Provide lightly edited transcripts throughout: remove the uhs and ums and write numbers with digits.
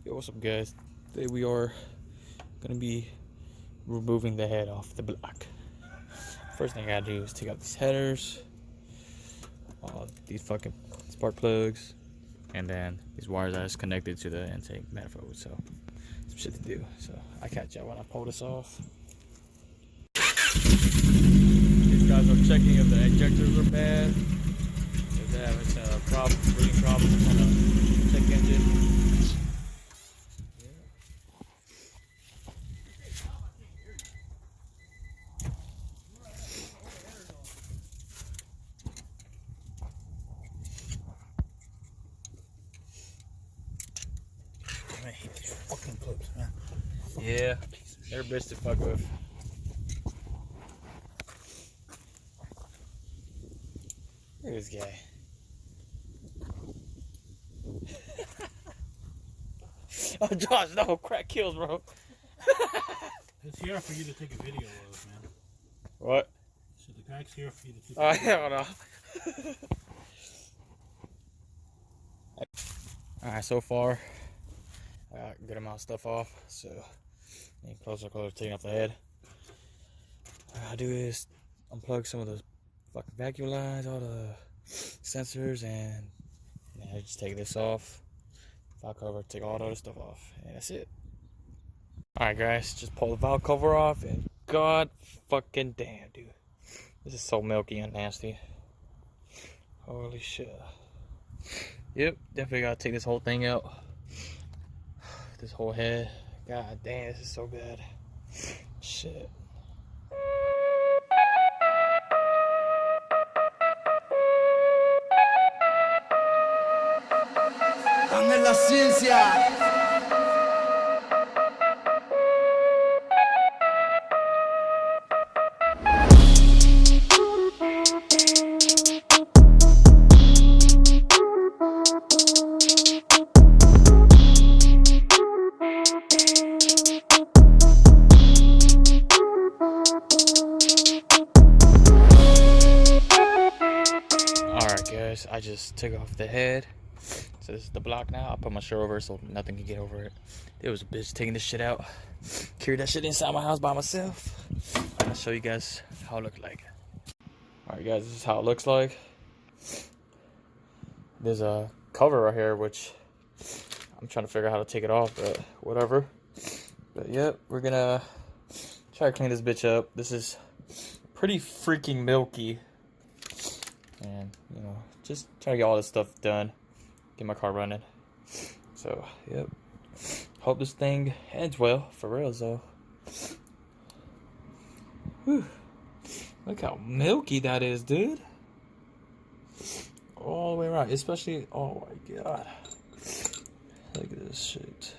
Yo, what's up, guys? Today we are gonna be removing the head off the block. First thing I gotta do is take out these headers, these fucking spark plugs, and then these wires that is connected to the intake manifold. So some shit to do. So I catch y'all when I pull this off. These guys are checking if the injectors are bad. If they have breathing problems on the check engine. I hate these fucking clips, man. Yeah, they're bitch to fuck with. Look at this guy. Oh, Josh, no, crack kills, bro. It's here for you to take a video of, man. What? So the crack's here for you to take Oh, hell no. Alright, so far, I got a good amount of stuff off, so closer taking off the head. What I do is unplug some of the fucking vacuum lines, all the sensors, and I just take this off. Valve cover, take all the other stuff off, and that's it. Alright, guys, just pull the valve cover off, and god fucking damn, dude. This is so milky and nasty. Holy shit. Yep, definitely gotta take this whole thing out. This whole head. God damn, this is so bad. Shit. Dame la ciencia. Alright, guys, I just took off the head. So this is the block now. I'll put my shirt over it so nothing can get over it. There was a bitch taking this shit out. Carried that shit inside my house by myself. I'll show you guys how it looked like. Alright, guys, this is how it looks like. There's a cover right here, which I'm trying to figure out how to take it off, but whatever. But yep, we're gonna try to clean this bitch up. This is pretty freaking milky. And, you know, just trying to get all this stuff done. Get my car running. So, yep. Hope this thing ends well. For real, though. Whew. Look how milky that is, dude. All the way around. Especially, oh my god. Look at this shit.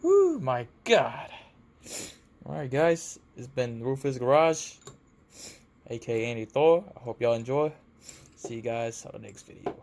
Whew, my god. Alright, guys. It's been Rufus Garage, aka Andy Thor. I hope y'all enjoy. See you guys on the next video.